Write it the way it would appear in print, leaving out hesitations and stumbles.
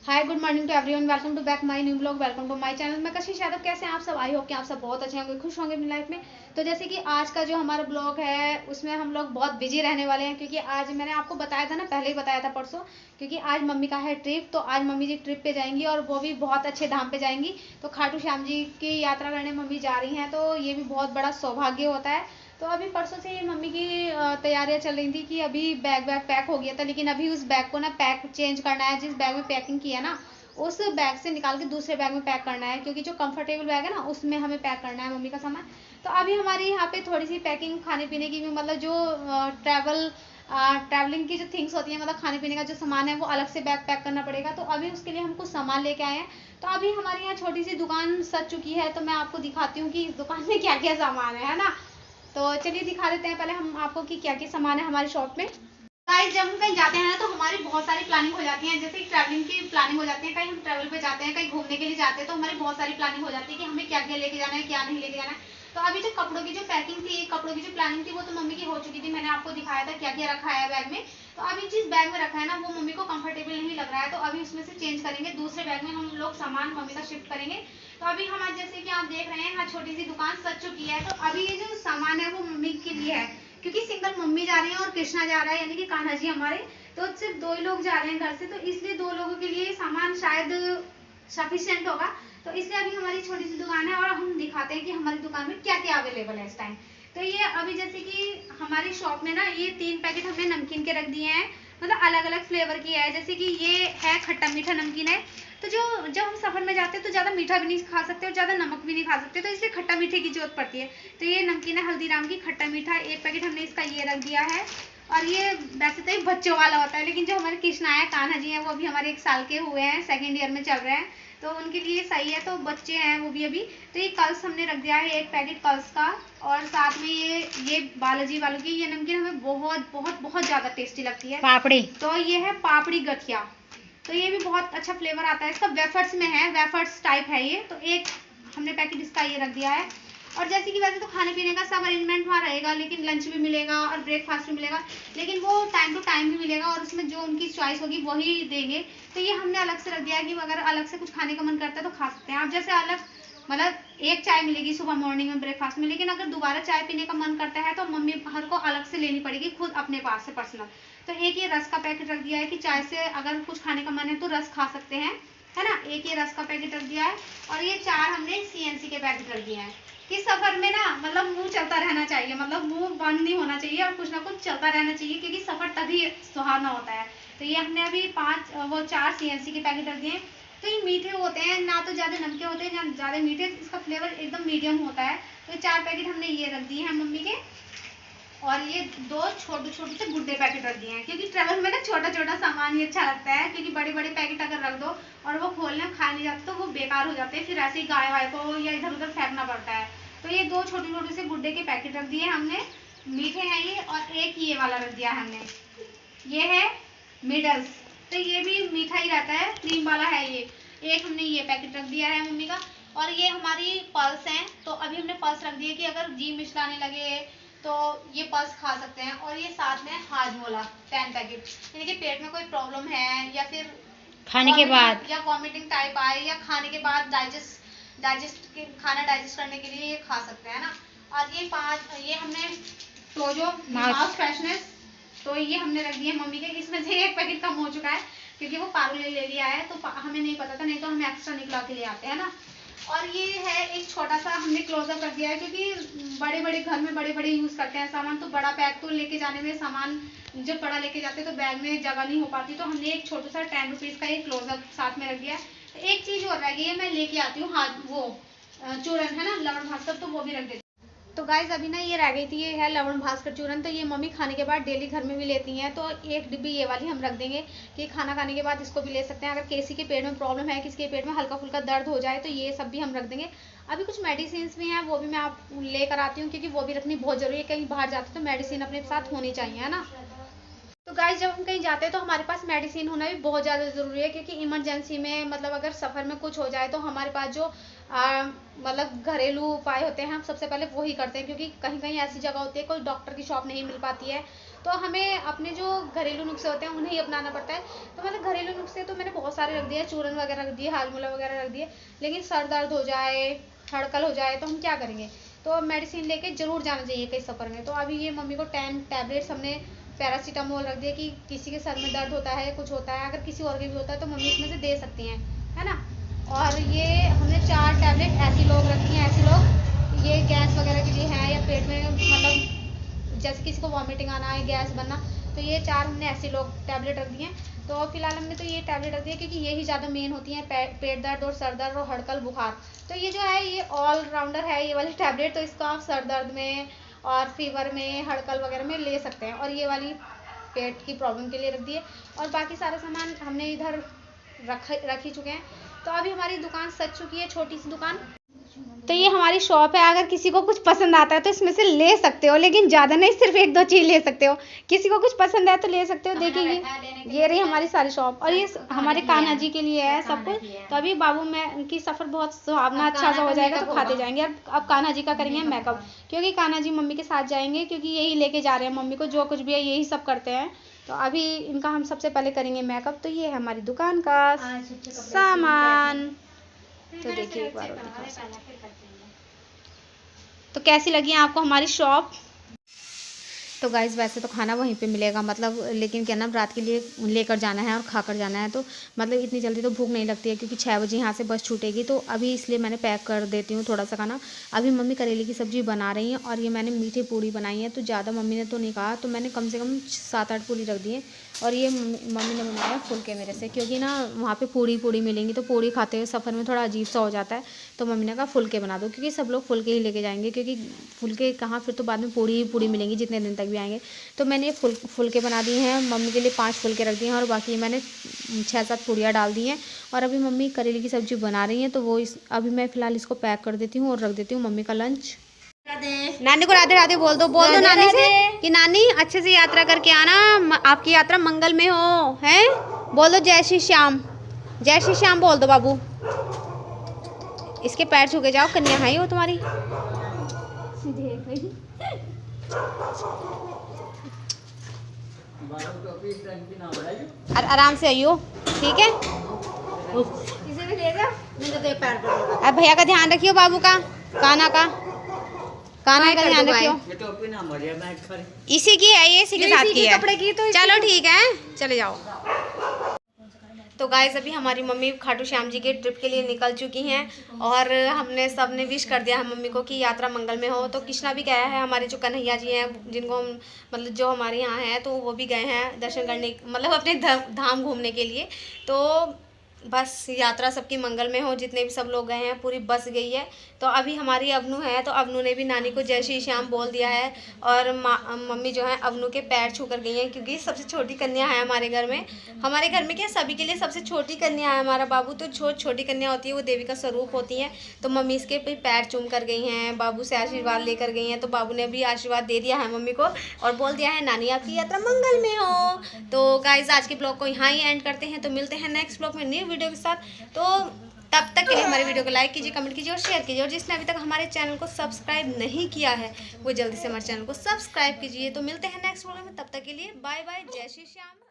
Hi good morning to everyone, welcome to back my new blog, welcome to my channel. मैं कशिश यादव। कैसे हैं आप सब? आई होप कि आप सब बहुत अच्छे होंगे, खुश होंगे अपनी लाइफ में। तो जैसे कि आज का जो हमारा ब्लॉग है उसमें हम लोग बहुत बिजी रहने वाले हैं, क्योंकि आज मैंने आपको बताया था ना, पहले ही बताया था परसों, क्योंकि आज मम्मी का है ट्रिप। तो आज मम्मी जी ट्रिप पे जाएंगी और वो भी बहुत अच्छे धाम पे जाएंगी। तो खाटू श्याम जी की यात्रा करने मम्मी जा रही हैं, तो ये भी बहुत बड़ा सौभाग्य होता है। तो अभी परसों से मम्मी की तैयारियां चल रही थी कि अभी बैग वैग पैक हो गया था, लेकिन अभी उस बैग को ना पैक चेंज करना है। जिस बैग में पैकिंग की है ना, उस बैग से निकाल के दूसरे बैग में पैक करना है, क्योंकि जो कंफर्टेबल बैग है ना उसमें हमें पैक करना है मम्मी का सामान। तो अभी हमारी यहाँ पे थोड़ी सी पैकिंग खाने पीने की भी, मतलब जो ट्रैवलिंग की जो थिंग्स होती है, मतलब खाने पीने का जो सामान है वो अलग से बैग पैक करना पड़ेगा। तो अभी उसके लिए हम कुछ सामान लेके आए हैं। तो अभी हमारे यहाँ छोटी सी दुकान सज चुकी है, तो मैं आपको दिखाती हूँ कि इस दुकान में क्या क्या सामान है ना। तो चलिए दिखा देते हैं पहले हम आपको कि क्या क्या सामान है हमारी शॉप में। गाइस, जब हम कहीं जाते हैं ना तो हमारी बहुत सारी प्लानिंग हो जाती है। जैसे ट्रैवलिंग की प्लानिंग हो जाती है, कहीं हम ट्रैवल पे जाते हैं, कहीं घूमने के लिए जाते हैं, तो हमारी बहुत सारी प्लानिंग हो जाती है कि हमें क्या क्या लेके जाना है, क्या नहीं लेके जाना है। तो अभी जो कपड़ों की जो पैकिंग थी, कपड़ों की जो प्लानिंग थी, वो तो मम्मी की हो चुकी थी। मैंने आपको दिखाया था क्या क्या रखा है बैग में। तो अभी जिस बैग में रखा है ना, वो मम्मी को कंफर्टेबल नहीं लग रहा है, तो अभी उसमें से चेंज करेंगे, दूसरे बैग में हम लोग सामान मम्मी का शिफ्ट करेंगे। तो अभी हम आज जैसे कि आप देख रहे हैं, यहाँ छोटी सी दुकान सज चुकी है। तो अभी ये जो सामान है वो मम्मी के लिए है, क्योंकि सिंगल मम्मी जा रही है और कृष्णा जा रहा है, यानी कि कान्हा जी हमारे। तो सिर्फ दो ही लोग जा रहे हैं घर से, तो इसलिए दो लोगों के लिए सामान शायद सफिशिएंट होगा। तो इसलिए अभी हमारी छोटी सी दुकान है और हम दिखाते हैं कि हमारी दुकान में क्या क्या अवेलेबल है इस टाइम। तो ये अभी जैसे कि हमारी शॉप में ना ये 3 पैकेट हमने नमकीन के रख दिए हैं, मतलब अलग अलग फ्लेवर की है। जैसे कि ये है खट्टा मीठा नमकीन है। तो जो जब हम सफर में जाते हैं तो ज़्यादा मीठा भी नहीं खा सकते और ज़्यादा नमक भी नहीं खा सकते, तो इसलिए खट्टा मीठे की जरूरत पड़ती है। तो ये नमकीन है हल्दीराम की खट्टा मीठा, एक पैकेट हमने इसका ये रख दिया है। और ये वैसे तो ये बच्चों वाला होता है, लेकिन जो हमारे कृष्णा है, कान्हा जी हैं, वो अभी हमारे 1 साल के हुए हैं, सेकेंड ईयर में चल रहे हैं, तो उनके लिए सही है। तो बच्चे हैं वो भी अभी। तो ये कल्स हमने रख दिया है, एक पैकेट कल्स का। और साथ में ये बालाजी वालों की ये नमकीन हमें बहुत बहुत बहुत ज़्यादा टेस्टी लगती है, पापड़ी। तो ये है पापड़ी गठिया। तो ये भी बहुत अच्छा फ्लेवर आता है इसका, वेफर्स में है, वेफर्स टाइप है ये। तो एक हमने पैकेट इसका ये रख दिया है। और जैसे कि वैसे तो खाने पीने का सब अरेंजमेंट वहाँ रहेगा, लेकिन लंच भी मिलेगा और ब्रेकफास्ट भी मिलेगा, लेकिन वो टाइम टू टाइम भी मिलेगा और उसमें जो उनकी चॉइस होगी वही देंगे। तो ये हमने अलग से रख दिया है कि अगर अलग से कुछ खाने का मन करता है तो खा सकते हैं आप। जैसे अलग, मतलब एक चाय मिलेगी सुबह मॉर्निंग में ब्रेकफास्ट में, लेकिन अगर दोबारा चाय पीने का मन करता है तो मम्मी हर को अलग से लेनी पड़ेगी, खुद अपने पास से पर्सनल। तो एक ये रस का पैकेट रख दिया है कि चाय से अगर कुछ खाने का मन है तो रस खा सकते हैं, है ना। एक ये रस का पैकेट रख दिया है। और ये 4 हमने सीएनसी के पैकेट रख दिए हैं कि सफर में ना, मतलब मुंह चलता रहना चाहिए, मतलब मुंह बंद नहीं होना चाहिए और कुछ ना कुछ चलता रहना चाहिए, क्योंकि सफर तभी सुहावना होता है। तो ये हमने अभी 4 सीएनसी के पैकेट रख दिए। तो ये मीठे होते हैं, ना तो ज़्यादा नमके होते हैं ना ज़्यादा मीठे, इसका फ्लेवर एकदम मीडियम होता है। तो 4 पैकेट हमने ये रख दिए हैं मम्मी के। और ये 2 छोटे छोटे से गुड्डे पैकेट रख दिए हैं, क्योंकि ट्रेवल में ना छोटा छोटा सामान ही अच्छा लगता है, क्योंकि बड़े बड़े पैकेट अगर रख दो और वो खोलने खा नहीं जाते तो वो बेकार हो जाते हैं, फिर ऐसे ही गाय वाय को या इधर उधर फेंकना पड़ता है। तो ये 2 छोटे छोटे से गुड्डे के पैकेट रख दिए हमने, मीठे हैं ये। और एक ये वाला रख दिया हमने, ये है मिडल्स। तो ये भी मीठा ही रहता है, क्रीम वाला है ये। एक हमने ये पैकेट रख दिया है मम्मी का। और ये हमारी पल्स हैं, तो अभी हमने पल्स रख दिए कि अगर जी मिचलाने लगे तो ये पल्स खा सकते हैं। और ये साथ में हाजमोला 10 पैकेट, यानी कि पेट में कोई प्रॉब्लम है या फिर खाने के बाद या वॉमिटिंग टाइप आए या खाने के बाद खाना डाइजेस्ट करने के लिए ये खा सकते हैं ना। और ये 5 ये हमने तो जो माउथ फ्रेशनेस, तो ये हमने रख दिए मम्मी के। इसमें से एक पैकेट कम हो चुका है, क्योंकि वो पारू ले लिया है, तो हमें नहीं पता था, नहीं तो हम एक्स्ट्रा निकला के ले आते हैं ना। और ये है एक छोटा सा हमने क्लोजअप रख दिया है, क्योंकि बड़े बड़े घर में बड़े बड़े यूज़ करते हैं सामान, तो बड़ा पैक तो लेके जाने में सामान जब बड़ा लेके जाते तो बैग में जगह नहीं हो पाती, तो हमने एक छोटा सा 10 रुपीज़ का एक क्लोजअप साथ में रख दिया है। एक चीज़ और रह गई है, मैं लेके आती हूँ, हाँ वो चूरन है ना, लवण भास्कर, तो वो भी रख देती। तो गाइज अभी ना ये रह गई थी, ये है लवण भास्कर चूरन। तो ये मम्मी खाने के बाद डेली घर में भी लेती हैं, तो एक डिब्बी ये वाली हम रख देंगे कि खाना खाने के बाद इसको भी ले सकते हैं। अगर किसी के पेट में प्रॉब्लम है, किसी के पेट में हल्का फुल्का दर्द हो जाए, तो ये सब भी हम रख देंगे। अभी कुछ मेडिसिन भी हैं, वो भी मैं आप लेकर आती हूँ, क्योंकि वो भी रखनी बहुत ज़रूरी है। कहीं बाहर जाते तो मेडिसिन अपने साथ होनी चाहिए, है ना। तो गाइस जब हम कहीं जाते हैं तो हमारे पास मेडिसिन होना भी बहुत ज़्यादा ज़रूरी है, क्योंकि इमरजेंसी में, मतलब अगर सफ़र में कुछ हो जाए तो हमारे पास जो मतलब घरेलू उपाय होते हैं हम सबसे पहले वही करते हैं, क्योंकि कहीं कहीं ऐसी जगह होती है कोई डॉक्टर की शॉप नहीं मिल पाती है, तो हमें अपने जो घरेलू नुस्खे होते हैं उन्हें ही अपनाना पड़ता है। तो मतलब घरेलू नुस्खे तो मैंने बहुत सारे रख दिए, चूरन वगैरह रख दिए, हाजमोला वगैरह रख दिए, लेकिन सर दर्द हो जाए, हड़कल हो जाए तो हम क्या करेंगे? तो मेडिसिन लेके ज़रूर जाना चाहिए कहीं सफ़र में। तो अभी ये मम्मी को 10 टैबलेट्स हमने पैरासीटामोल रख दिया कि किसी के सर में दर्द होता है, कुछ होता है, अगर किसी और के भी होता है तो मम्मी इसमें से दे सकती हैं, है ना। और ये हमने 4 टैबलेट एसिलोग रखी हैं। एसिलोग ये गैस वगैरह के लिए है, या पेट में मतलब जैसे किसी को वॉमिटिंग आना है, गैस बनना, तो ये 4 हमने एसिलोग टैबलेट रख दी हैं। तो फिलहाल हमने तो ये टैबलेट रख दी है क्योंकि यही ज़्यादा मेन होती हैं, पेट दर्द और सर दर्द और हड़कल बुखार। तो ये जो है ये ऑल राउंडर है ये वाली टैबलेट, तो इसको आप सर दर्द में और फीवर में, हड़कल वगैरह में ले सकते हैं। और ये वाली पेट की प्रॉब्लम के लिए रख दी है। और बाकी सारा सामान हमने इधर रख ही चुके हैं। तो अभी हमारी दुकान सज चुकी है, छोटी सी दुकान। तो ये हमारी शॉप है, अगर किसी को कुछ पसंद आता है तो इसमें से ले सकते हो, लेकिन ज़्यादा नहीं, सिर्फ 1-2 चीज़ ले सकते हो। किसी को कुछ पसंद है तो ले सकते हो। देखिए ये रही हमारी सारी शॉप, और ये हमारे कान्हा जी के लिए है सब कुछ। तो अभी बाबू में उनकी सफ़र बहुत सुहावना अच्छा सा हो जाएगा तो खाते जाएंगे। अब कान्हा जी का करेंगे मेकअप, क्योंकि कान्हा जी मम्मी के साथ जाएंगे, क्योंकि यही लेके जा रहे हैं मम्मी को, जो कुछ भी है यही सब करते हैं। तो अभी इनका हम सबसे पहले करेंगे मेकअप। तो ये है हमारी दुकान का सामान। तो देखिए एक बार और दिखा सकते हैं। तो कैसी लगी आपको हमारी शॉप? तो गाइज़ वैसे तो खाना वहीं पे मिलेगा, मतलब लेकिन क्या नाम रात के लिए लेकर जाना है और खाकर जाना है। तो मतलब इतनी जल्दी तो भूख नहीं लगती है, क्योंकि 6 बजे यहाँ से बस छूटेगी। तो अभी इसलिए मैंने पैक कर देती हूँ थोड़ा सा खाना। अभी मम्मी करेले की सब्ज़ी बना रही हैं, और ये मैंने मीठी पूड़ी बनाई है। तो ज़्यादा मम्मी ने तो नहीं कहा, तो मैंने कम से कम 7-8 पूड़ी रख दी है। और ये मम्मी ने बनाया फुलके मेरे से, क्योंकि ना वहाँ पे पूड़ी मिलेंगी, तो पूड़ी खाते हुए सफ़र में थोड़ा अजीब सा हो जाता है। तो मम्मी ने कहा फुलके बना दो, क्योंकि सब लोग फुलके ही लेके जाएंगे, क्योंकि फुलके कहाँ फिर तो बाद में पूड़ी मिलेंगी जितने दिन तक भी आएंगे। तो मैंने फुलके बना दिए हैं, मम्मी के लिए 5 फुलके रख दिए हैं, और बाकी मैंने 6-7 पूड़ियाँ डाल दी हैं। और अभी मम्मी करेले की सब्ज़ी बना रही हैं, तो वो अभी मैं फ़िलहाल इसको पैक कर देती हूँ और रख देती हूँ मम्मी का लंच। नानी को राधे राधे बोल दो नानी से कि नानी अच्छे से यात्रा करके आना, आपकी यात्रा मंगल में हो, है। बोल दो जय श्री श्याम, जय श्री श्याम बोल दो बाबू। इसके पैर छू के जाओ, कन्या है वो तुम्हारी। आराम से आइयो, ठीक है। इसे भी ले जा, अब भैया का ध्यान रखियो, बाबू का, कान्हा का ध्यान रखियो। इसी की है, ये इसी के साथ की है, कपड़े की। तो चलो ठीक है, चले जाओ। तो गाइस अभी हमारी मम्मी खाटू श्याम जी के ट्रिप के लिए निकल चुकी हैं, और हमने सबने विश कर दिया है मम्मी को कि यात्रा मंगल में हो। तो कृष्णा भी गया है, हमारे जो कन्हैया जी हैं, जिनको हम मतलब जो हमारे यहाँ हैं, तो वो भी गए हैं दर्शन करने, मतलब अपने धाम घूमने के लिए। तो बस यात्रा सबकी मंगल में हो, जितने भी सब लोग गए हैं, पूरी बस गई है। तो अभी हमारी अवनू है, तो अवनू ने भी नानी को जय श्री श्याम बोल दिया है, और मम्मी जो है अवनू के पैर छू कर गई हैं, क्योंकि सबसे छोटी कन्या है हमारे घर में। हमारे घर में क्या सभी के लिए सबसे छोटी कन्या है हमारा बाबू। तो छोटी कन्या होती है वो देवी का स्वरूप होती है। तो मम्मी इसके पैर चूम कर गई हैं, बाबू से आशीर्वाद लेकर गई हैं। तो बाबू ने भी आशीर्वाद दे दिया है मम्मी को, और बोल दिया है नानी आपकी यात्रा मंगल में हो। तो गाइज आज के ब्लॉग को यहाँ ही एंड करते हैं। तो मिलते हैं नेक्स्ट ब्लॉग में न्यू वीडियो के साथ। तो तब तक के लिए हमारे वीडियो को लाइक कीजिए, कमेंट कीजिए और शेयर कीजिए। और जिसने अभी तक हमारे चैनल को सब्सक्राइब नहीं किया है वो जल्दी से हमारे चैनल को सब्सक्राइब कीजिए। तो मिलते हैं नेक्स्ट ब्लॉग में, तब तक के लिए बाय बाय, जय श्री श्याम।